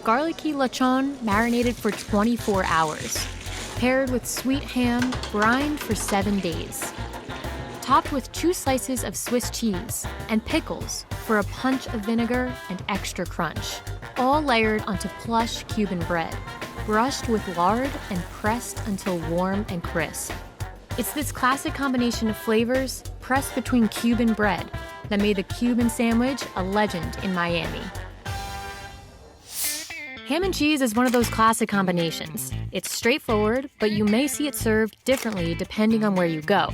garlicky lechon marinated for 24 hours, paired with sweet ham brined for 7 days. Topped with 2 slices of Swiss cheese and pickles for a punch of vinegar and extra crunch, all layered onto plush Cuban bread, brushed with lard and pressed until warm and crisp. It's this classic combination of flavors pressed between Cuban bread that made the Cuban sandwich a legend in Miami. Ham and cheese is one of those classic combinations. It's straightforward, but you may see it served differently depending on where you go.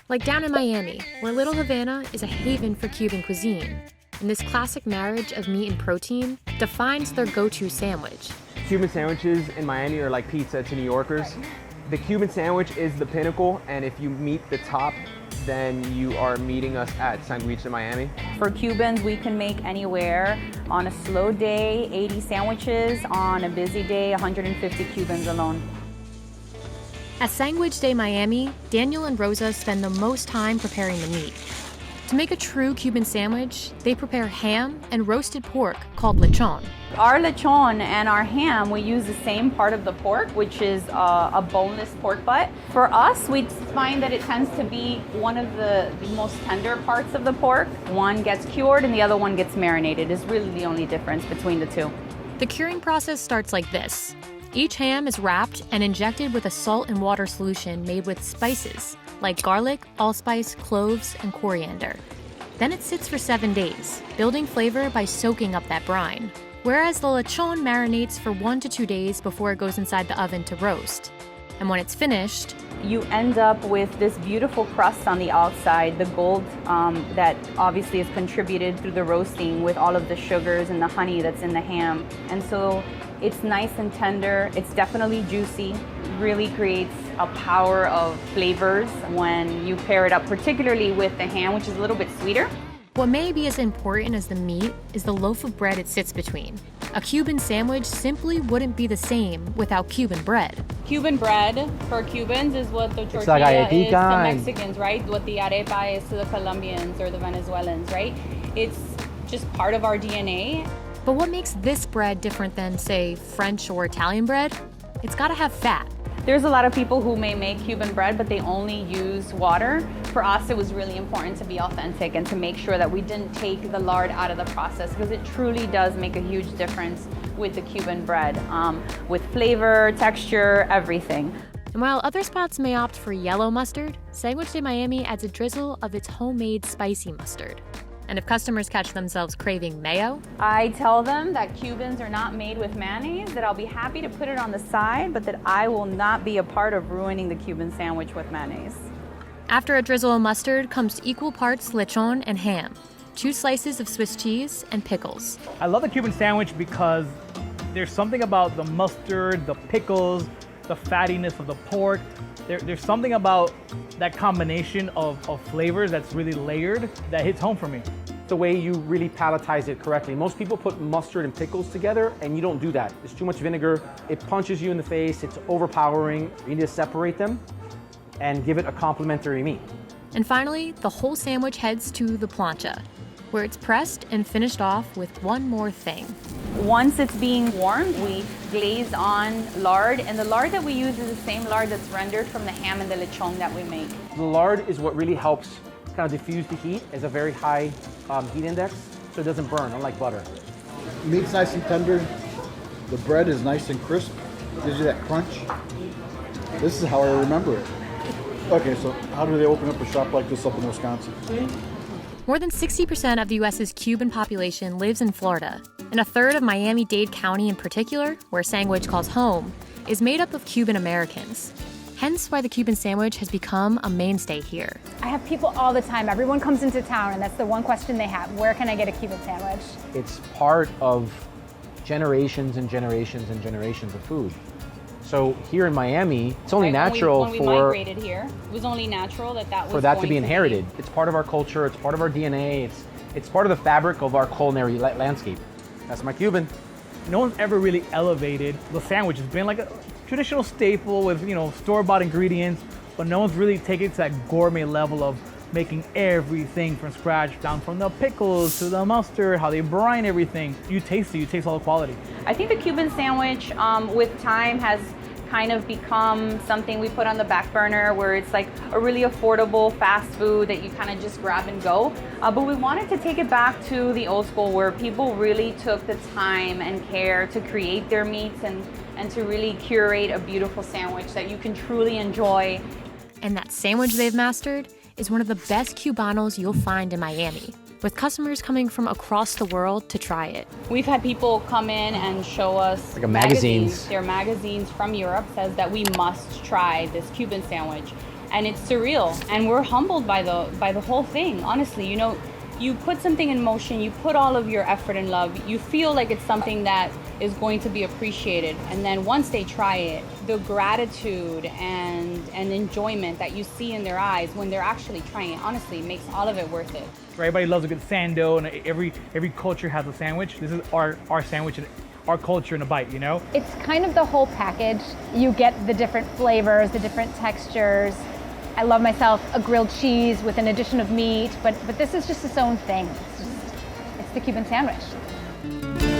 Like down in Miami, where Little Havana is a haven for Cuban cuisine, and this classic marriage of meat and protein defines their go-to sandwich. Cuban sandwiches in Miami are like pizza to New Yorkers. The Cuban sandwich is the pinnacle, and if you meet the top, then you are meeting us at Sanguich de Miami. For Cubans, we can make anywhere. On a slow day, 80 sandwiches. On a busy day, 150 Cubans alone. At Sanguich de Miami, Daniel and Rosa spend the most time preparing the meat. To make a true Cuban sandwich, they prepare ham and roasted pork called lechon. Our lechon and our ham, we use the same part of the pork, which is a boneless pork butt. For us, we find that it tends to be one of the most tender parts of the pork. One gets cured and the other one gets marinated. It's really the only difference between the two. The curing process starts like this. Each ham is wrapped and injected with a salt and water solution made with spices like garlic, allspice, cloves, and coriander. Then it sits for 7 days, building flavor by soaking up that brine. Whereas the lechon marinates for 1 to 2 days before it goes inside the oven to roast. And when it's finished, you end up with this beautiful crust on the outside, the gold that obviously is contributed through the roasting with all of the sugars and the honey that's in the ham. And so it's nice and tender, it's definitely juicy, really creates a power of flavors when you pair it up, particularly with the ham, which is a little bit sweeter. What may be as important as the meat is the loaf of bread it sits between. A Cuban sandwich simply wouldn't be the same without Cuban bread. Cuban bread for Cubans is what the tortilla is to Mexicans, right? What the arepa is to the Colombians or the Venezuelans, right? It's just part of our DNA. But what makes this bread different than, say, French or Italian bread? It's gotta have fat. There's a lot of people who may make Cuban bread, but they only use water. For us, it was really important to be authentic and to make sure that we didn't take the lard out of the process, because it truly does make a huge difference with the Cuban bread, with flavor, texture, everything. And while other spots may opt for yellow mustard, Sanguich de Miami adds a drizzle of its homemade spicy mustard. And if customers catch themselves craving mayo, I tell them that Cubans are not made with mayonnaise, that I'll be happy to put it on the side, but that I will not be a part of ruining the Cuban sandwich with mayonnaise. After a drizzle of mustard comes equal parts lechon and ham, 2 slices of Swiss cheese, and pickles. I love the Cuban sandwich because there's something about the mustard, the pickles, the fattiness of the pork. There's something about that combination of flavors that's really layered that hits home for me. The way you really palletize it correctly. Most people put mustard and pickles together, and you don't do that. There's too much vinegar. It punches you in the face. It's overpowering. You need to separate them and give it a complementary meat. And finally, the whole sandwich heads to the plancha, where it's pressed and finished off with one more thing. Once it's being warmed, we glaze on lard, and the lard that we use is the same lard that's rendered from the ham and the lechon that we make. The lard is what really helps kind of diffuse the heat. It's a very high heat index, so it doesn't burn, unlike butter. Meat's nice and tender. The bread is nice and crisp. Gives you that crunch. This is how I remember it. Okay, so how do they open up a shop like this up in Wisconsin? More than 60% of the U.S.'s Cuban population lives in Florida, and a third of Miami-Dade County in particular, where Sanguich calls home, is made up of Cuban Americans. Hence why the Cuban sandwich has become a mainstay here. I have people all the time. Everyone comes into town, and that's the one question they have. Where can I get a Cuban sandwich? It's part of generations and generations and generations of food. So here in Miami, it's only natural when we migrated here, it was only natural that was to be inherited. It's part of our culture, it's part of our DNA, it's part of the fabric of our culinary landscape. That's my Cuban. No one's ever really elevated the sandwich. It's been like a traditional staple with, store-bought ingredients, but no one's really taken it to that gourmet level of making everything from scratch, down from the pickles to the mustard, how they brine everything. You taste all the quality. I think the Cuban sandwich with time has kind of become something we put on the back burner, where it's like a really affordable fast food that you kind of just grab and go. But we wanted to take it back to the old school, where people really took the time and care to create their meats and to really curate a beautiful sandwich that you can truly enjoy. And that sandwich they've mastered is one of the best Cubanos you'll find in Miami, with customers coming from across the world to try it. We've had people come in and show us Like a magazines. Their magazines from Europe says that we must try this Cuban sandwich, and it's surreal. And we're humbled by the whole thing. Honestly, you know, you put something in motion, you put all of your effort and love, you feel like it's something that is going to be appreciated. And then once they try it, the gratitude and enjoyment that you see in their eyes when they're actually trying it, honestly, makes all of it worth it. Everybody loves a good sando, and every culture has a sandwich. This is our sandwich and our culture in a bite, you know? It's kind of the whole package. You get the different flavors, the different textures. I love myself a grilled cheese with an addition of meat, but this is just its own thing. It's the Cuban sandwich.